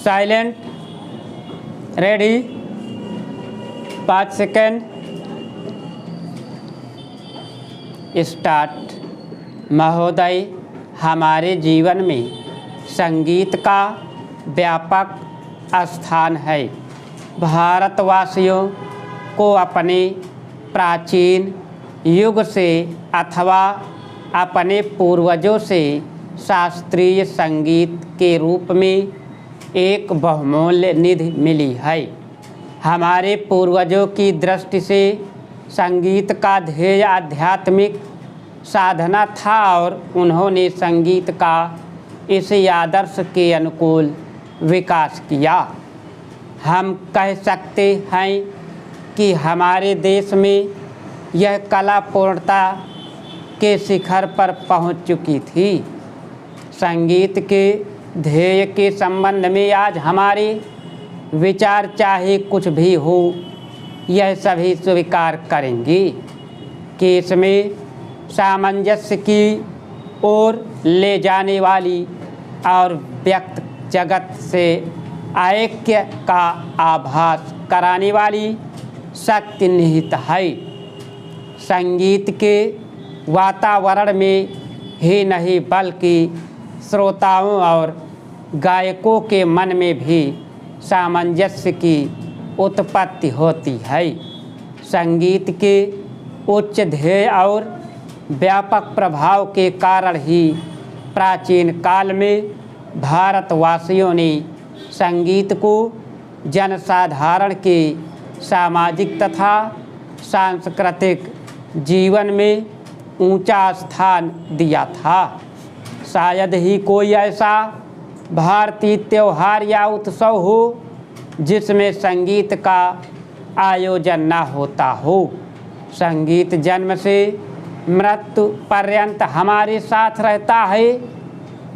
Silent, ready, 5 second, start. महोदय, हमारे जीवन में संगीत का व्यापक स्थान है। भारतवासियों को अपने प्राचीन युग से अथवा अपने पूर्वजों से शास्त्रीय संगीत के रूप में एक बहुमूल्य निधि मिली है। हमारे पूर्वजों की दृष्टि से संगीत का ध्येय आध्यात्मिक साधना था और उन्होंने संगीत का इस आदर्श के अनुकूल विकास किया। हम कह सकते हैं कि हमारे देश में यह कला पूर्णता के शिखर पर पहुंच चुकी थी। संगीत के ध्येय के संबंध में आज हमारे विचार चाहे कुछ भी हो, यह सभी स्वीकार करेंगे कि इसमें सामंजस्य की ओर ले जाने वाली और व्यक्त जगत से ऐक्य का आभास कराने वाली शक्ति निहित है। संगीत के वातावरण में ही नहीं बल्कि श्रोताओं और गायकों के मन में भी सामंजस्य की उत्पत्ति होती है। संगीत के उच्च ध्येय और व्यापक प्रभाव के कारण ही प्राचीन काल में भारतवासियों ने संगीत को जनसाधारण के सामाजिक तथा सांस्कृतिक जीवन में ऊंचा स्थान दिया था। शायद ही कोई ऐसा भारतीय त्यौहार या उत्सव हो जिसमें संगीत का आयोजन न होता हो। संगीत जन्म से मृत्यु पर्यंत हमारे साथ रहता है।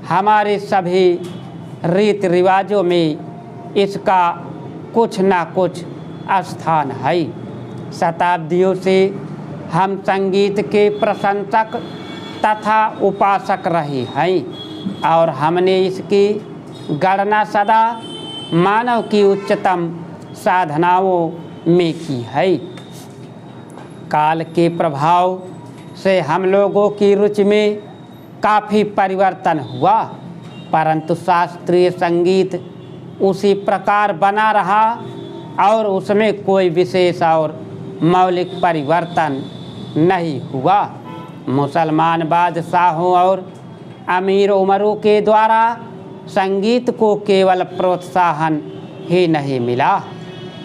हमारे सभी रीति रिवाजों में इसका कुछ न कुछ स्थान है। शताब्दियों से हम संगीत के प्रशंसक तथा उपासक रहे हैं और हमने इसकी गणना सदा मानव की उच्चतम साधनाओं में की है। काल के प्रभाव से हम लोगों की रुचि में काफ़ी परिवर्तन हुआ, परंतु शास्त्रीय संगीत उसी प्रकार बना रहा और उसमें कोई विशेष और मौलिक परिवर्तन नहीं हुआ। मुसलमान बादशाहों और अमीर उमरों के द्वारा संगीत को केवल प्रोत्साहन ही नहीं मिला,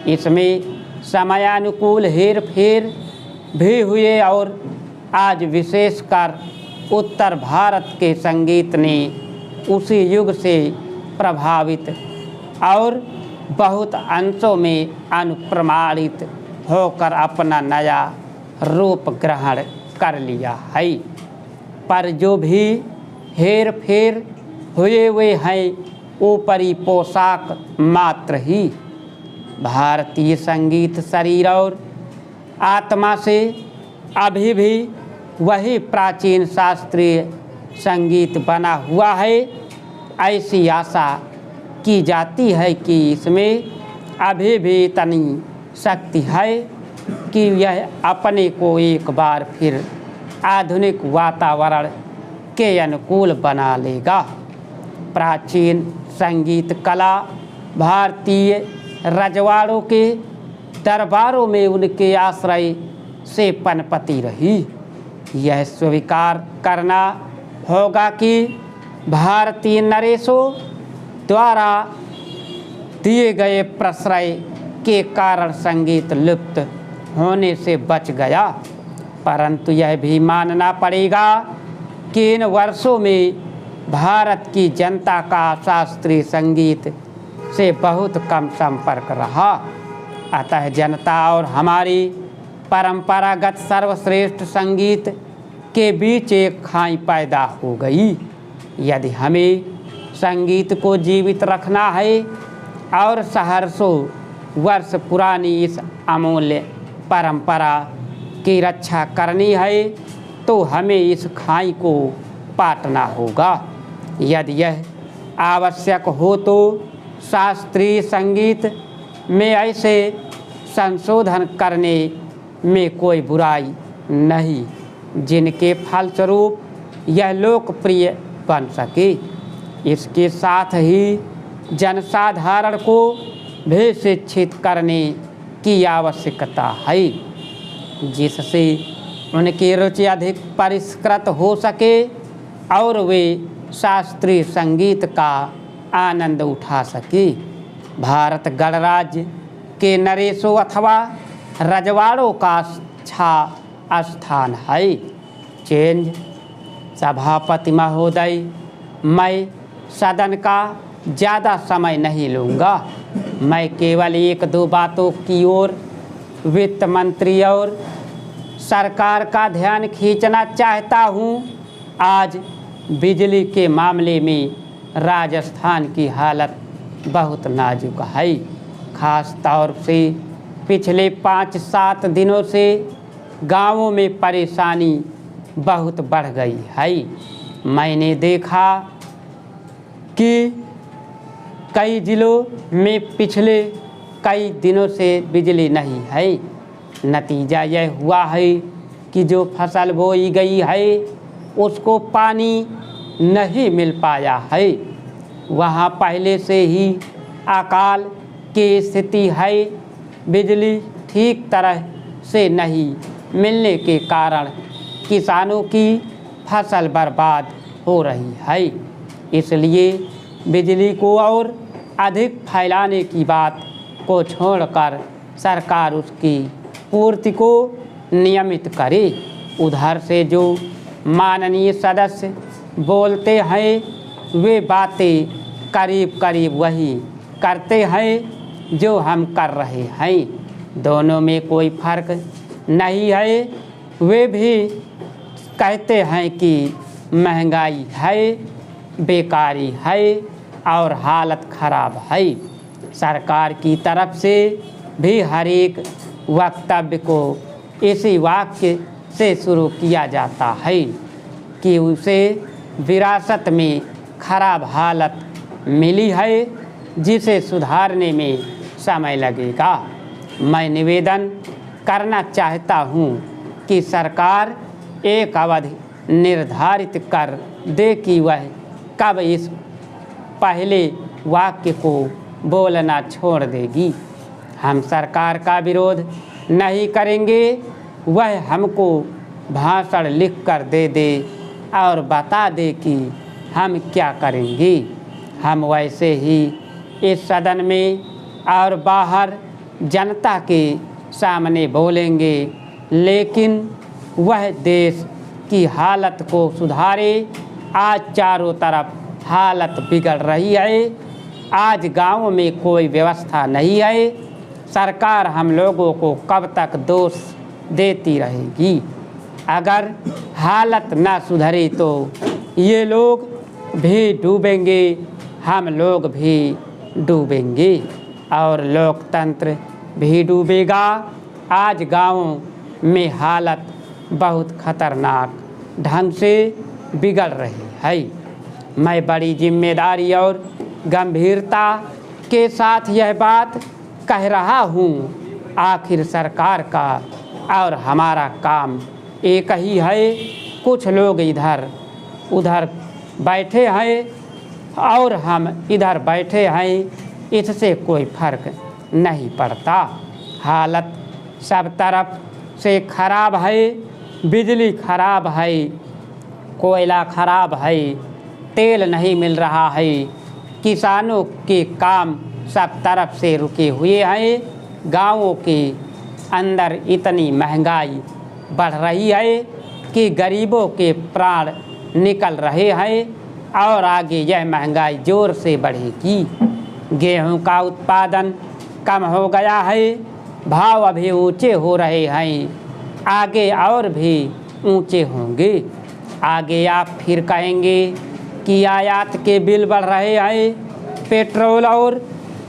इसमें समयानुकूल हेर फेर भी हुए और आज विशेषकर उत्तर भारत के संगीत ने उसी युग से प्रभावित और बहुत अंशों में अनुप्रमाणित होकर अपना नया रूप ग्रहण कर लिया है। पर जो भी हेर फेर हुए हैं ऊपरी पोशाक मात्र ही। भारतीय संगीत शरीर और आत्मा से अभी भी वही प्राचीन शास्त्रीय संगीत बना हुआ है। ऐसी आशा की जाती है कि इसमें अभी भी इतनी शक्ति है कि यह अपने को एक बार फिर आधुनिक वातावरण के अनुकूल बना लेगा। प्राचीन संगीत कला भारतीय रजवाड़ों के दरबारों में उनके आश्रय से पनपती रही। यह स्वीकार करना होगा कि भारतीय नरेशों द्वारा दिए गए प्रश्रय के कारण संगीत लुप्त होने से बच गया, परंतु यह भी मानना पड़ेगा कि इन वर्षों में भारत की जनता का शास्त्रीय संगीत से बहुत कम संपर्क रहा। अतः जनता और हमारी परंपरागत सर्वश्रेष्ठ संगीत के बीच एक खाई पैदा हो गई। यदि हमें संगीत को जीवित रखना है और सहर्षों वर्ष पुरानी इस अमूल्य परंपरा की रक्षा करनी है तो हमें इस खाई को पाटना होगा। यदि यह आवश्यक हो तो शास्त्रीय संगीत में ऐसे संशोधन करने में कोई बुराई नहीं जिनके फलस्वरूप यह लोकप्रिय बन सके। इसके साथ ही जनसाधारण को भी शिक्षित करने की आवश्यकता है जिससे उनकी रुचि अधिक परिष्कृत हो सके और वे शास्त्रीय संगीत का आनंद उठा सके। भारत गणराज्य के नरेशों अथवा रजवाड़ों का अच्छा स्थान है। चेंज सभापति महोदय, मैं सदन का ज़्यादा समय नहीं लूँगा। मैं केवल एक दो बातों की ओर वित्त मंत्री और सरकार का ध्यान खींचना चाहता हूँ। आज बिजली के मामले में राजस्थान की हालत बहुत नाजुक है। खास तौर से पिछले 5-7 दिनों से गांवों में परेशानी बहुत बढ़ गई है। मैंने देखा कि कई जिलों में पिछले कई दिनों से बिजली नहीं है। नतीजा यह हुआ है कि जो फसल बोई गई है उसको पानी नहीं मिल पाया है। वहाँ पहले से ही अकाल की स्थिति है। बिजली ठीक तरह से नहीं मिलने के कारण किसानों की फसल बर्बाद हो रही है। इसलिए बिजली को और अधिक फैलाने की बात को छोड़कर सरकार उसकी पूर्ति को नियमित करे। उधर से जो माननीय सदस्य बोलते हैं वे बातें करीब करीब वही करते हैं जो हम कर रहे हैं। दोनों में कोई फर्क नहीं है। वे भी कहते हैं कि महंगाई है, बेकारी है और हालत ख़राब है। सरकार की तरफ से भी हर एक वक्तव्य को इसी वाक्य से शुरू किया जाता है कि उसे विरासत में खराब हालत मिली है जिसे सुधारने में समय लगेगा। मैं निवेदन करना चाहता हूँ कि सरकार एक अवधि निर्धारित कर दे कि वह कब इस पहले वाक्य को बोलना छोड़ देगी। हम सरकार का विरोध नहीं करेंगे। वह हमको भाषण लिख कर दे दे और बता दे कि हम क्या करेंगे। हम वैसे ही इस सदन में और बाहर जनता के सामने बोलेंगे, लेकिन वह देश की हालत को सुधारे। आज चारों तरफ हालत बिगड़ रही है। आज गाँव में कोई व्यवस्था नहीं है। सरकार हम लोगों को कब तक दोष देती रहेगी। अगर हालत ना सुधरे तो ये लोग भी डूबेंगे, हम लोग भी डूबेंगे और लोकतंत्र भी डूबेगा। आज गाँव में हालत बहुत खतरनाक ढंग से बिगड़ रही है। मैं बड़ी जिम्मेदारी और गंभीरता के साथ यह बात कह रहा हूँ। आखिर सरकार का और हमारा काम एक ही है। कुछ लोग इधर उधर बैठे हैं और हम इधर बैठे हैं, इससे कोई फर्क नहीं पड़ता। हालत सब तरफ से खराब है। बिजली खराब है, कोयला खराब है, तेल नहीं मिल रहा है, किसानों के काम सब तरफ से रुके हुए हैं। गाँवों के अंदर इतनी महंगाई बढ़ रही है कि गरीबों के प्राण निकल रहे हैं और आगे यह महंगाई ज़ोर से बढ़ेगी। गेहूं का उत्पादन कम हो गया है, भाव अभी ऊंचे हो रहे हैं, आगे और भी ऊंचे होंगे। आगे आप फिर कहेंगे कि आयात के बिल बढ़ रहे हैं, पेट्रोल और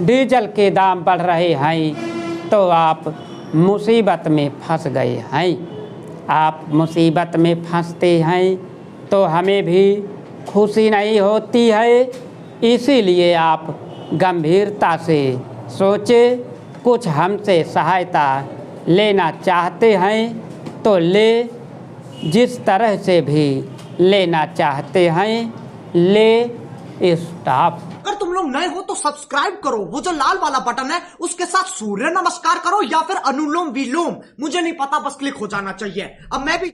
डीजल के दाम बढ़ रहे हैं, तो आप मुसीबत में फंस गए हैं। आप मुसीबत में फंसते हैं तो हमें भी खुशी नहीं होती है। इसीलिए आप गंभीरता से सोचे। कुछ हमसे सहायता लेना चाहते हैं तो ले, जिस तरह से भी लेना चाहते हैं ले। स्टॉप। अगर तुम लोग नए हो तो सब्सक्राइब करो, वो जो लाल वाला बटन है उसके साथ सूर्य नमस्कार करो या फिर अनुलोम विलोम, मुझे नहीं पता, बस क्लिक हो जाना चाहिए। अब मैं भी